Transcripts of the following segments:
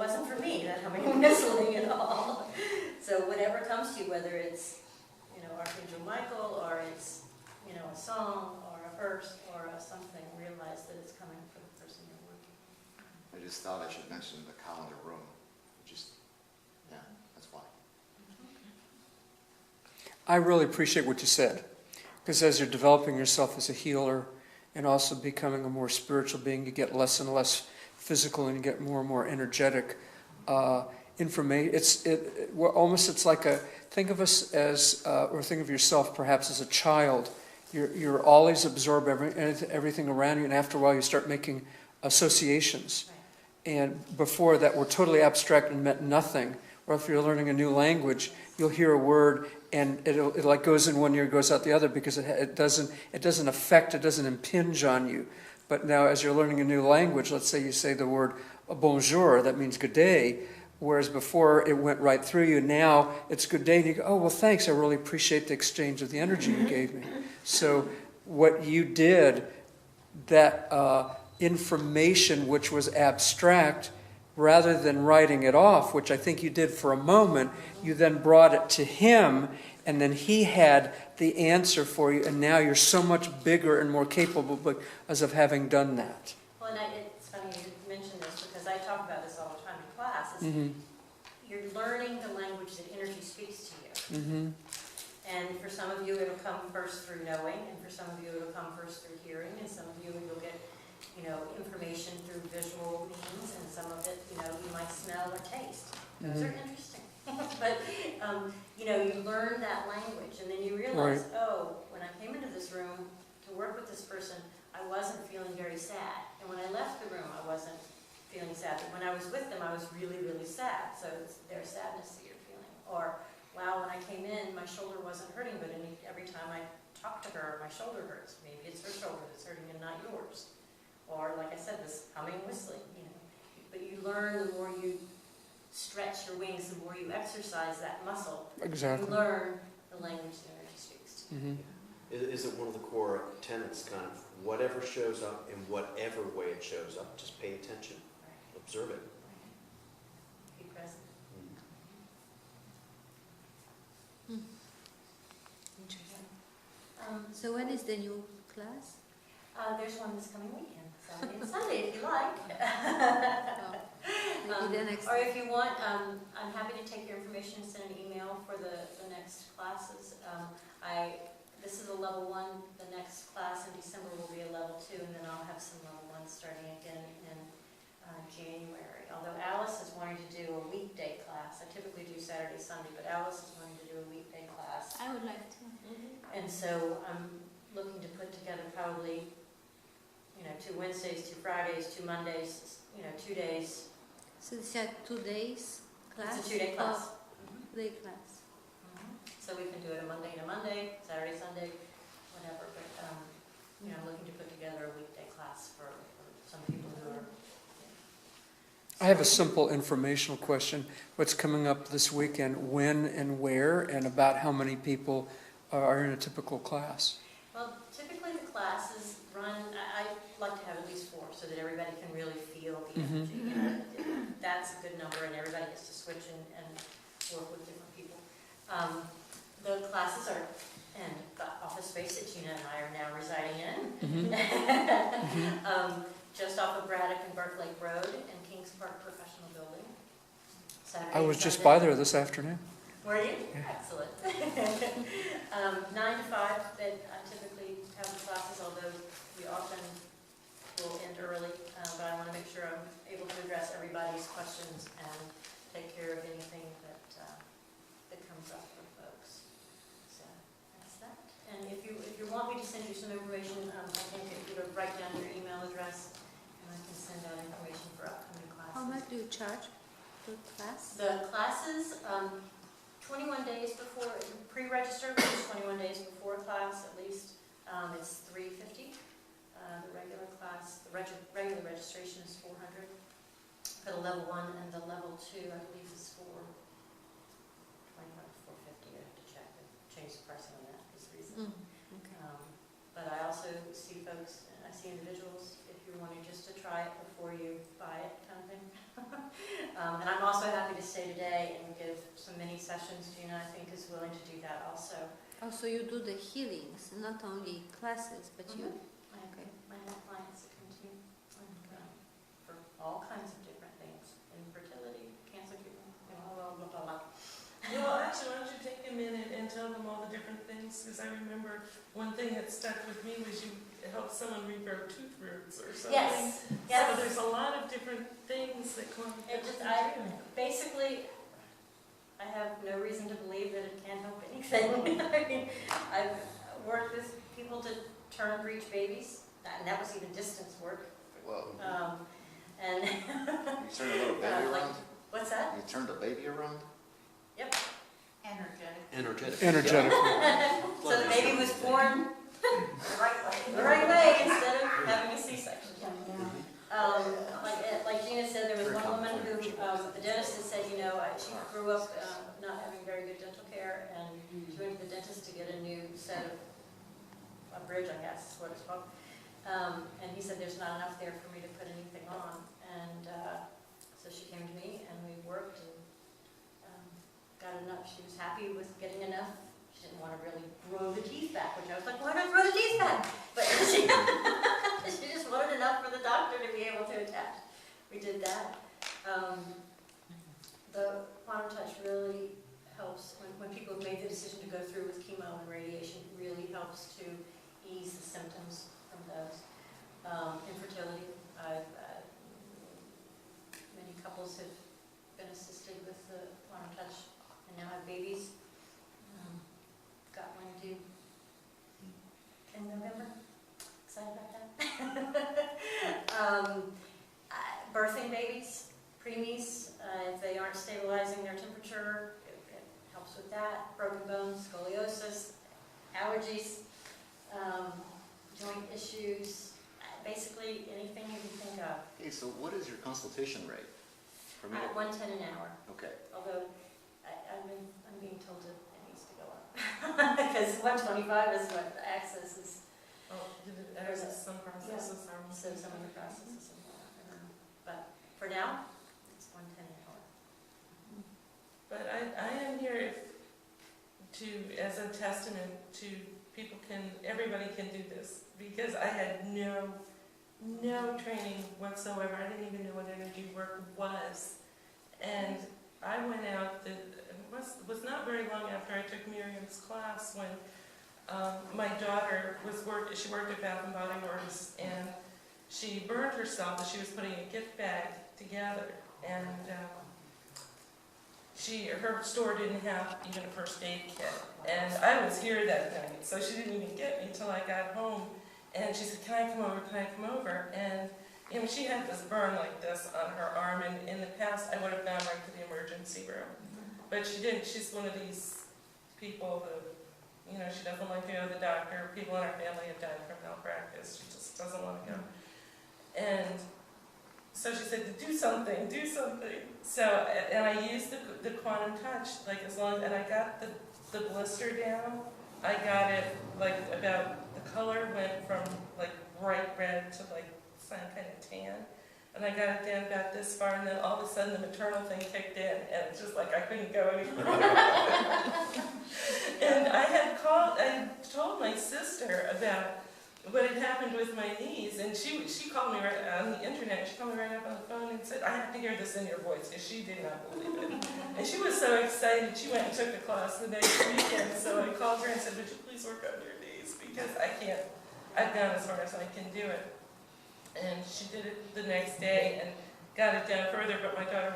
wasn't for me, that humming and whistling at all. So whatever comes to you, whether it's, Archangel Michael, or it's, a song, or a verse, or something, realize that it's coming from the person you're working with. I just thought I should mention the calendar room. That's why. I really appreciate what you said, because as you're developing yourself as a healer and also becoming a more spiritual being, you get less and less physical and you get more and more energetic. Information. It's like think of us as, or think of yourself perhaps as a child. You're always absorb everything around you, and after a while you start making associations. Right. And before that were totally abstract and meant nothing. Or if you're learning a new language, you'll hear a word and it like goes in one ear, goes out the other, because it doesn't affect, it doesn't impinge on you. But now as you're learning a new language, let's say you say the word bonjour, that means good day. Whereas before it went right through you, now it's good day, and you go, oh, well, thanks, I really appreciate the exchange of the energy you gave me. So what you did, that information which was abstract, rather than writing it off, which I think you did for a moment, you then brought it to him, and then he had the answer for you, and now you're so much bigger and more capable because of having done that. Well, and it's funny you mentioned this, because I talk about this all the time in class. You're learning the language that energy speaks to you. Mm-hmm. And for some of you, it'll come first through knowing, and for some of you, it'll come first through hearing, and some of you, you'll get, information through visual means, and some of it, you might smell or taste. Those are interesting. But, you learn that language, and then you realize, right. Oh, when I came into this room to work with this person, I wasn't feeling very sad. And when I left the room, I wasn't feeling sad. But when I was with them, I was really, really sad. So it's their sadness that you're feeling. Or, wow, when I came in, my shoulder wasn't hurting, but every time I talk to her, my shoulder hurts. Maybe it's her shoulder that's hurting and not yours. Or, like I said, this humming and whistling, But you learn, the more you stretch your wings, the more you exercise that muscle. Exactly. You learn the language that energy speaks to. Mm-hmm. Is it one of the core tenets, kind of, whatever shows up in whatever way it shows up, just pay attention, right. Observe it. Right. Be present. Interesting. So when is the new class? There's one this coming weekend, Saturday and Sunday, if you like. Or if you want, I'm happy to take your information and send an email for the next classes. This is a level 1. The next class in December will be a level 2, and then I'll have some level 1 starting again in January. Although Alice is wanting to do a weekday class. I typically do Saturday, Sunday, but Alice is wanting to do a weekday class. I would like to. And so I'm looking to put together probably 2 Wednesdays, 2 Fridays, 2 Mondays, 2 days. So it's a 2 days class? It's a 2-day class. Day class. So we can do it a Monday, Saturday, Sunday, whatever. But I'm looking to put together a weekday class for some people who are. I have a simple informational question. What's coming up this weekend? When and where, and about how many people are in a typical class? Well, typically the classes run. I like to have at least 4, so that everybody can really feel the energy. That's a good number, and everybody gets to switch and work with different people. The classes are in the office space that Gina and I are now residing in, just off of Braddock and Burke Lake Road in Kings Park Professional Building. Saturday I was just by there this afternoon. Were you? Yeah. Excellent. 9 to 5 that I typically have the classes, although we often will end early, but I want to make sure I'm able to address everybody's questions and take care of anything that comes up for folks. So that's that. And if you want me to send you some information, I think if you would write down your email address, and I can send out information for upcoming classes. How much do you charge per class? The classes, 21 days before, pre-register, which is 21 days before class at least, it's $350. The regular class, the regular registration is $400 for the level 1, and the level 2, I believe, is $425 or $450. I have to check and change the pricing on that this recently. Okay. But I also see folks, I see individuals, if you're wanting just to try it before you buy it kind of thing. And I'm also happy to stay today and give some mini sessions. Gina, I think, is willing to do that also. Also, you do the healings, not only classes, but you. Okay. I have clients that come to me for all kinds of different things, infertility, cancer treatment, blah, blah, blah, blah. Well, actually, why don't you take a minute and tell them all the different things? Because I remember one thing that stuck with me was you helped someone regrow tooth roots or something. Yes, So yes. there's a lot of different things that come. Basically, I have no reason to believe that it can't help anything. I mean, I've worked with people to turn breech babies, and that was even distance work. Whoa. And You turned a little baby like, around? what's that? You turned a baby around? Yep. Energetic. Energetic. So the baby was born the right way instead of having a C-section. Like Gina said, there was one woman who, the dentist had said, she grew up not having very good dental care, and she went to the dentist to get a new set of, a bridge, I guess is what it's called. And he said, there's not enough there for me to put anything on. And so she came to me, and we worked and got enough. She was happy with getting enough. She didn't want to really grow the teeth back, which I was like, why not grow the teeth back? But she just wanted enough for the doctor to be able to attach. We did that. The quantum touch really helps when people have made the decision to go through with chemo and radiation. It really helps to ease the symptoms from those. Infertility. Many couples have been assisted with the quantum touch and now have babies. Got one due in November. Excited about that. Birthing babies, preemies, if they aren't stabilizing their temperature, it helps with that. Broken bones, scoliosis, allergies, joint issues, basically anything you can think of. Okay, so what is your consultation rate? For me? At $110 an hour. Okay. Although I'm being told it needs to go up because $125 is what access is. Oh, there's some processes are. So some of the processes. But for now, it's $110 an hour. But I am here as a testament to everybody can do this, because I had no training whatsoever. I didn't even know what energy work was. And I went out, it was not very long after I took Miriam's class when my daughter she worked at Bath and Body Works, and she burned herself as she was putting a gift bag together. And her store didn't have even a first aid kit. And I was here that night, so she didn't even get me until I got home. And she said, can I come over, can I come over? And she had this burn like this on her arm, and in the past I would have gone right to the emergency room. But she didn't. She's one of these people who, she doesn't like to go to the doctor. People in our family have died from malpractice. She just doesn't want to go. And so she said, do something. So, and I used the quantum touch, and I got the blister down. I got it, about, the color went from, bright red to, some kind of tan. And I got it down about this far, and then all of a sudden the maternal thing kicked in, and it's just I couldn't go any further. And I told my sister about what had happened with my knees, and she called me right on the internet. She called me right up on the phone and said, I have to hear this in your voice, because she did not believe it. And she was so excited, she went and took the class the next weekend. So I called her and said, would you please work on your knees, because I've gone as far as I can do it. And she did it the next day and got it down further, but my daughter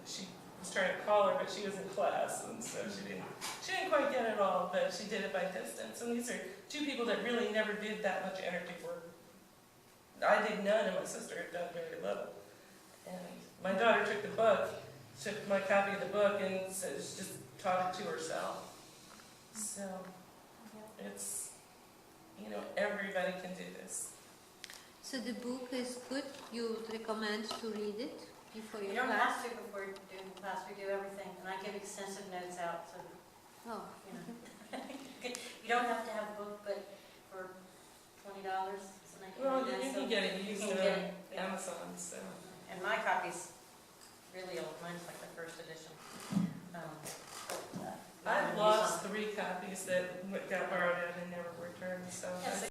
she was trying to call her, but she was in class, and so she didn't quite get it all, but she did it by distance. And these are two people that really never did that much energy work. I did none, and my sister had done very little. And my daughter took my copy of the book, and just taught it to herself. So it's, everybody can do this. So the book is good. You would recommend to read it before You your don't class? have to before doing the class. We do everything, and I give extensive notes out. So Oh, you don't have to have a book, but for $20, it's a nice. Well, you can get it used You on can get it, yeah. Amazon, so. And my copy's really old. Mine's like the first edition. I've lost 3 copies that got borrowed out and never returned, so. Yes,